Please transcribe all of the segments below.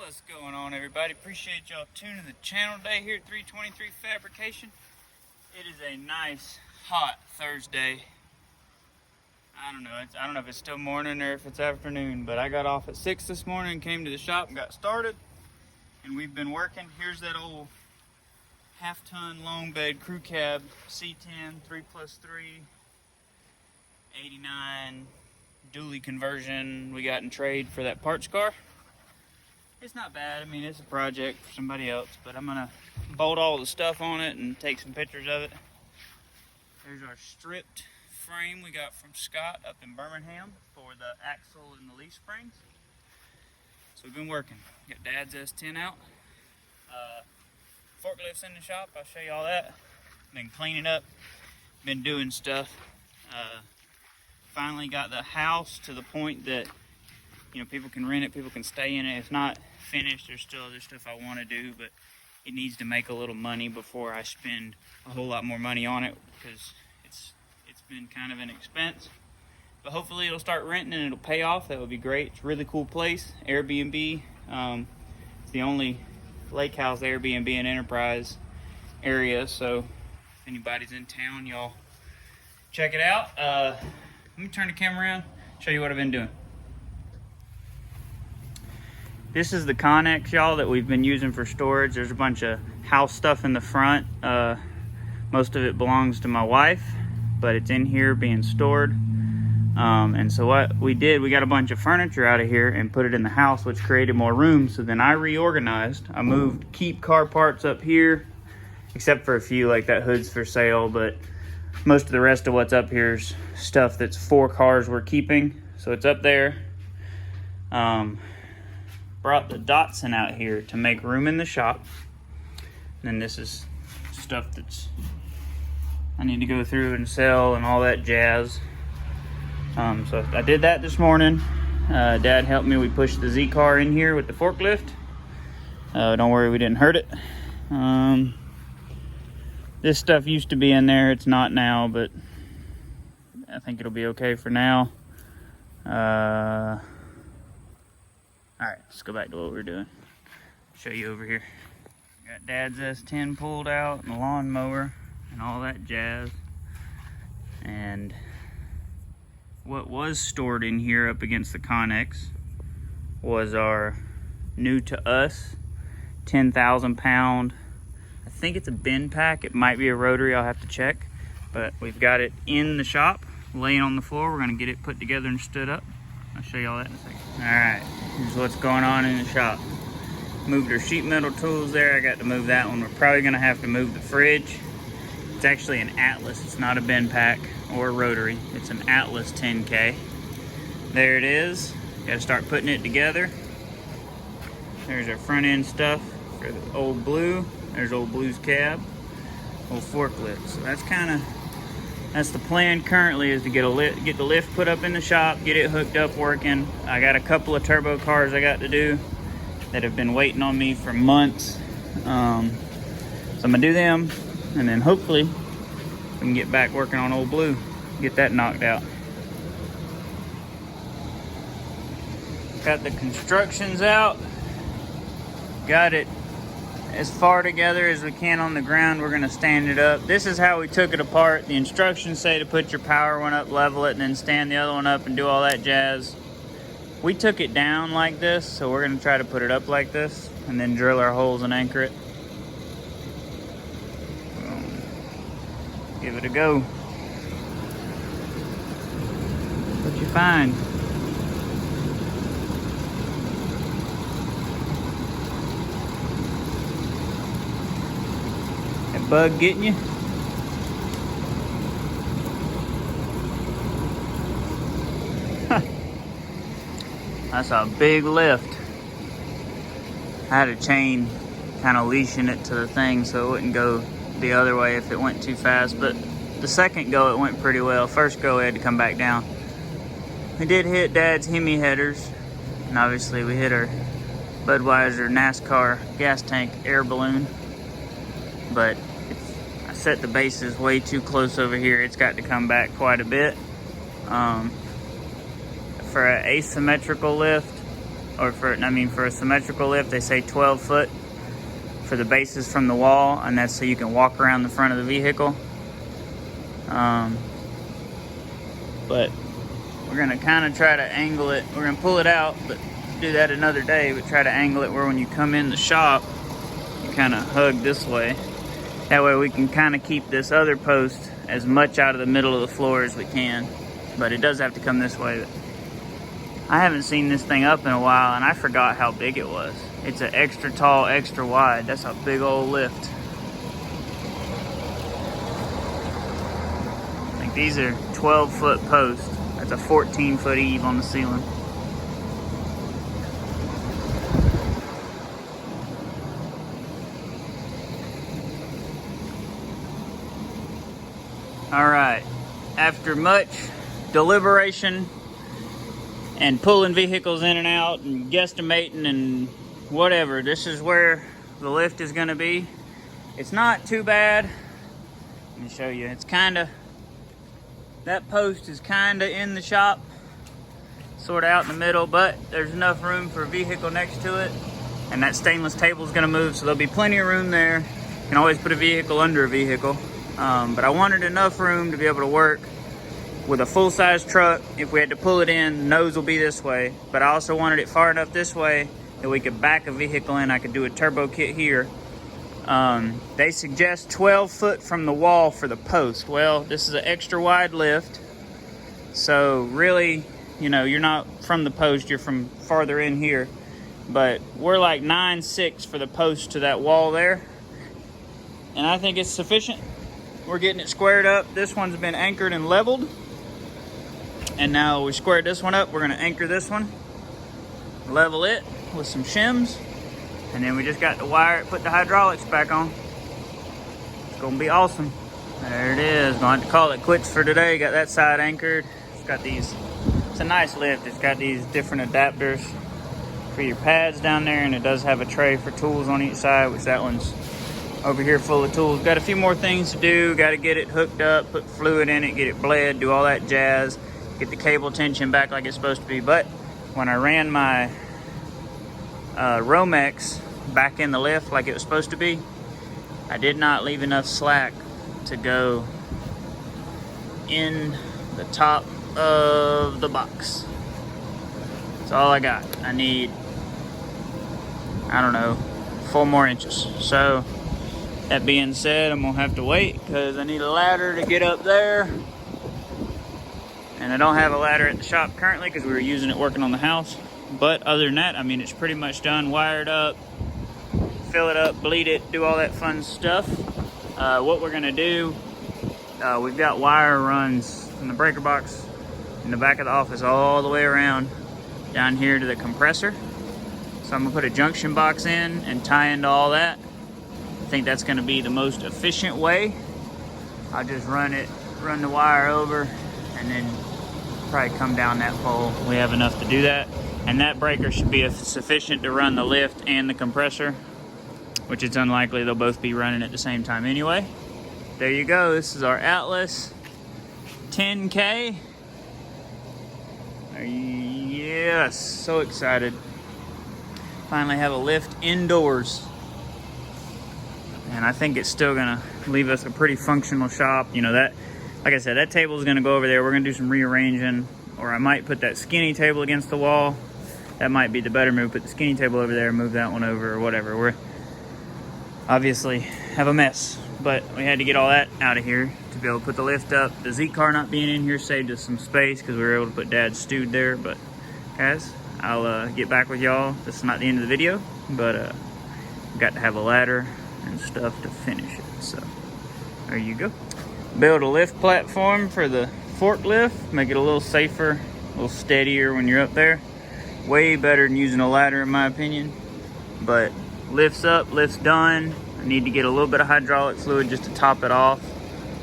What's going on, everybody? Appreciate y'all tuning the channel today here at 323 Fabrication. It is a nice hot Thursday. I don't know if it's still morning or if it's afternoon, but I got off at 6 this morning, came to the shop and got started, and we've been working. Here's that old half-ton long bed crew cab C10 3+3 '89 dually conversion we got in trade for that parts car. It's not bad. I mean, it's a project for somebody else, but I'm gonna bolt all the stuff on it and take some pictures of it. There's our stripped frame we got from Scott up in Birmingham for the axle and the leaf springs. So we've been working. Got Dad's S10 out. Forklift's in the shop. I'll show you all that. Been cleaning up, been doing stuff. Finally got the house to the point that, you know, people can rent it, people can stay in it. It's not finished. There's still other stuff I want to do, but it needs to make a little money before I spend a whole lot more money on it, because it's been kind of an expense. But hopefully it'll start renting and it'll pay off. That would be great. It's a really cool place. Airbnb. It's the only lake house Airbnb in Enterprise area, so if anybody's in town, y'all check it out. Let me turn the camera around, show you what I've been doing. This is the Connex, y'all, that we've been using for storage. There's a bunch of house stuff in the front. Most of it belongs to my wife, but it's in here being stored. And so what we did, we got a bunch of furniture out of here and put it in the house, which created more room. So then I reorganized. I moved keep car parts up here, except for a few, like that hood's for sale, but most of the rest of what's up here is stuff that's for cars we're keeping. So it's up there. Brought the Datsun out here to make room in the shop. And then this is stuff that's I need to go through and sell and all that jazz. So I did that this morning. Dad helped me. We pushed the Z car in here with the forklift. Don't worry, we didn't hurt it. This stuff used to be in there. It's not now, but I think it'll be okay for now. All right, let's go back to what we were doing. Show you over here. Got Dad's S10 pulled out and the lawnmower and all that jazz. And what was stored in here up against the Connex was our new to us 10,000 pound, I think it's a bin pack. It might be a rotary, I'll have to check. But we've got it in the shop, laying on the floor. We're gonna get it put together and stood up. I'll show you all that in a second. All right, here's what's going on in the shop. Moved our sheet metal tools there. I got to move that one. We're probably gonna have to move the fridge. It's actually an Atlas. It's not a bin pack or a rotary. It's an Atlas 10K. There it is. Got to start putting it together. There's our front end stuff for the old Blue. There's old Blue's cab, old forklift. So that's the plan currently, is to get the lift put up in the shop, get it hooked up working. I got a couple of turbo cars I got to do that have been waiting on me for months. So I'm gonna do them, and then hopefully we can get back working on old Blue, get that knocked out. Got the constructions out, got it as far together as we can on the ground. We're gonna stand it up. This is how we took it apart. The instructions say to put your power one up, level it, and then stand the other one up and do all that jazz. We took it down like this, so we're gonna try to put it up like this and then drill our holes and anchor it. Give it a go. What you find? That bug getting you? That's a big lift. I had a chain kind of leashing it to the thing so it wouldn't go the other way if it went too fast, but the second go it went pretty well. First go it had to come back down. We did hit Dad's Hemi headers, and obviously we hit our Budweiser NASCAR gas tank air balloon, but I set the bases way too close over here. It's got to come back quite a bit. For an asymmetrical lift, or for a symmetrical lift, they say 12 foot for the bases from the wall, and that's so you can walk around the front of the vehicle. But we're gonna kind of try to angle it. We're gonna pull it out, but do that another day, but try to angle it where when you come in the shop, you kind of hug this way. That way we can kind of keep this other post as much out of the middle of the floor as we can. But it does have to come this way. I haven't seen this thing up in a while, and I forgot how big it was. It's an extra tall, extra wide. That's a big old lift. I think these are 12-foot posts. That's a 14-foot eave on the ceiling. All right, after much deliberation and pulling vehicles in and out and guesstimating and whatever, this is where the lift is gonna be. It's not too bad. Let me show you. It's kinda, that post is kinda in the shop, sort of out in the middle, but there's enough room for a vehicle next to it. And that stainless table is gonna move, so there'll be plenty of room there. You can always put a vehicle under a vehicle. But I wanted enough room to be able to work with a full-size truck. If we had to pull it in, the nose will be this way. But I also wanted it far enough this way that we could back a vehicle in. I could do a turbo kit here. They suggest 12 foot from the wall for the post. Well, this is an extra wide lift. So really, you know, you're not from the post, you're from farther in here. But we're like 9'6" for the post to that wall there. And I think it's sufficient. We're getting it squared up. This one's been anchored and leveled. And now we squared this one up. We're gonna anchor this one, level it with some shims, and then we just got to wire it, put the hydraulics back on. It's gonna be awesome. There it is. Gonna have to call it quits for today. Got that side anchored. It's got these, it's a nice lift. It's got these different adapters for your pads down there, and it does have a tray for tools on each side, which that one's over here full of tools. Got a few more things to do. Got to get it hooked up, put fluid in it, get it bled, do all that jazz, get the cable tension back like it's supposed to be. But when I ran my Romex back in the lift like it was supposed to be, I did not leave enough slack to go in the top of the box. That's all I got. I need, I don't know, 4 more inches. So that being said, I'm gonna have to wait because I need a ladder to get up there. And I don't have a ladder at the shop currently because we were using it working on the house. But other than that, I mean, it's pretty much done, wired up, fill it up, bleed it, do all that fun stuff. What we're gonna do, we've got wire runs from the breaker box in the back of the office all the way around down here to the compressor. So I'm gonna put a junction box in and tie into all that. I think that's gonna be the most efficient way. I'll just run the wire over and then probably come down that pole. We have enough to do that. And that breaker should be sufficient to run the lift and the compressor, which it's unlikely they'll both be running at the same time anyway. There you go, this is our Atlas 10K. Yes, so excited. Finally have a lift indoors. And I think it's still gonna leave us a pretty functional shop. You know, that, like I said, that table is gonna go over there. We're gonna do some rearranging, or I might put that skinny table against the wall. That might be the better move. Put the skinny table over there, move that one over, or whatever. We're obviously have a mess, but we had to get all that out of here to be able to put the lift up. The Z car not being in here saved us some space because we were able to put Dad's stewed there. But guys, I'll get back with y'all. This is not the end of the video, but got to have a ladder and stuff to finish it. So there you go. Build a lift platform for the forklift, make it a little safer, a little steadier when you're up there. Way better than using a ladder in my opinion. But lifts up, lifts done. I need to get a little bit of hydraulic fluid just to top it off,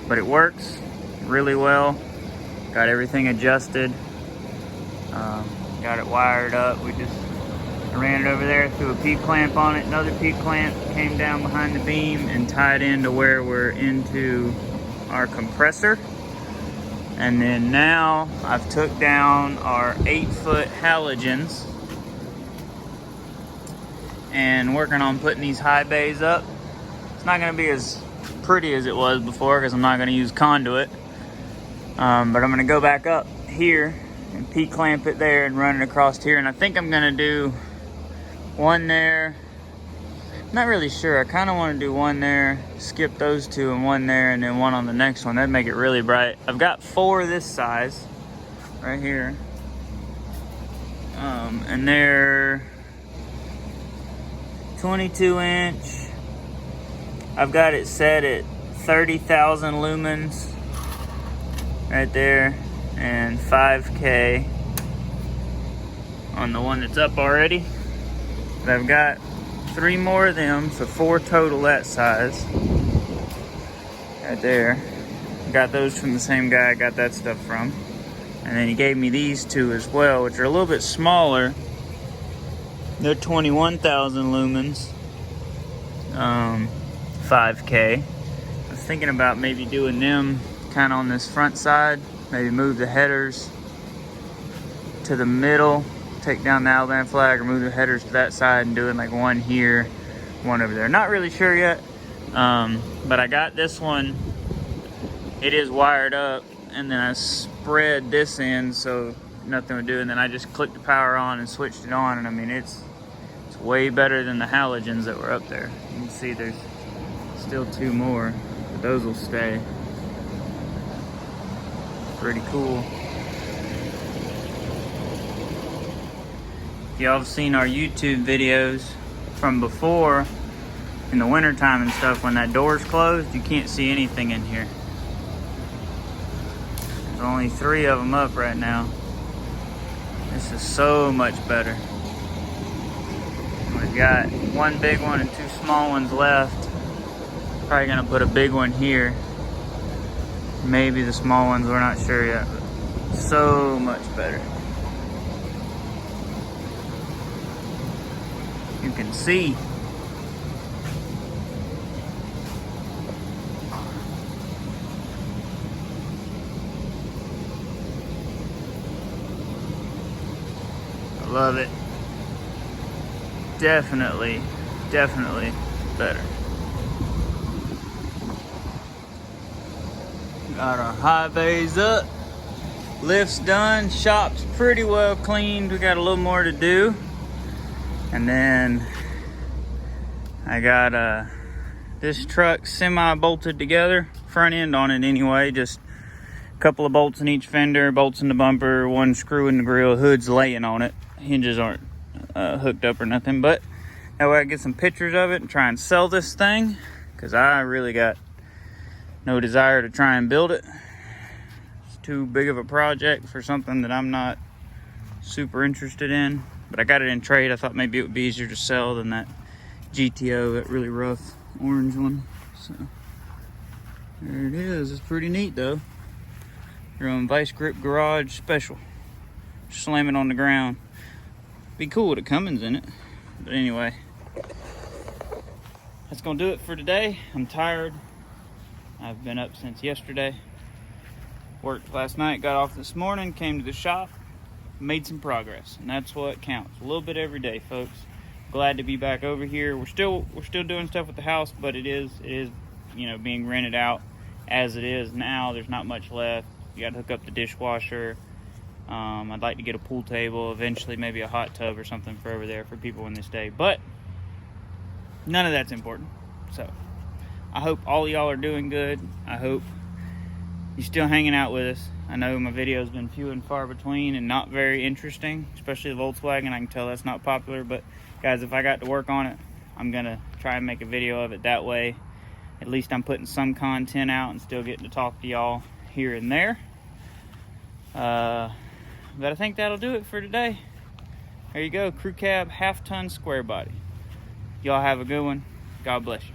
but it works really well. Got everything adjusted, got it wired up. We just ran it over there, threw a P-clamp on it, another P-clamp, came down behind the beam and tied into where we're into our compressor. And then now I've took down our 8-foot halogens and working on putting these high bays up. It's not gonna be as pretty as it was before because I'm not gonna use conduit. But I'm gonna go back up here and P-clamp it there and run it across here. And I think I'm gonna do one there. I'm not really sure. I kind of want to do one there, skip those two, and one there, and then one on the next one. That'd make it really bright. I've got 4 this size right here. And they're 22 inch. I've got it set at 30,000 lumens right there, and 5K on the one that's up already. But I've got 3 more of them, so 4 total that size right there. Got those from the same guy I got that stuff from. And then he gave me these 2 as well, which are a little bit smaller. They're 21,000 lumens, 5K. I was thinking about maybe doing them kind of on this front side, maybe move the headers to the middle, take down the Alabama flag, or move the headers to that side and doing like one here, one over there. Not really sure yet, but I got this one. It is wired up, and then I spread this end so nothing would do, and then I just clicked the power on and switched it on, and I mean it's way better than the halogens that were up there. You can see there's still 2 more, but those will stay. Pretty cool. If y'all have seen our YouTube videos from before, in the wintertime and stuff, when that door's closed, you can't see anything in here. There's only 3 of them up right now. This is so much better. We've got 1 big one and 2 small ones left. Probably gonna put a big one here. Maybe the small ones, we're not sure yet. But so much better. You can see. I love it. Definitely better. Got our high bays up. Lift's done. Shop's pretty well cleaned. We got a little more to do. And then I got this truck semi-bolted together, front end on it anyway, just a couple of bolts in each fender, bolts in the bumper, 1 screw in the grill, hood's laying on it. Hinges aren't hooked up or nothing, but that way I get some pictures of it and try and sell this thing, because I really got no desire to try and build it. It's too big of a project for something that I'm not super interested in. But I got it in trade. I thought maybe it would be easier to sell than that GTO, that really rough orange one. So there it is. It's pretty neat though. Your own vice grip garage special. Slam it on the ground. Be cool with a Cummins in it. But anyway, that's gonna do it for today. I'm tired. I've been up since yesterday. Worked last night, got off this morning, came to the shop, made some progress, and that's what counts. A little bit every day, folks. Glad to be back over here. We're still doing stuff with the house, but it is you know, being rented out as it is now. There's not much left. You got to hook up the dishwasher. I'd like to get a pool table, eventually maybe a hot tub or something for over there for people when they stay, but none of that's important. So I hope all y'all are doing good. I hope you're still hanging out with us. I know my video's been few and far between and not very interesting, especially the Volkswagen. I can tell that's not popular, but guys, if I got to work on it, I'm gonna try and make a video of it that way. At least I'm putting some content out and still getting to talk to y'all here and there. But I think that'll do it for today. There you go, crew cab, half-ton square body. Y'all have a good one. God bless you.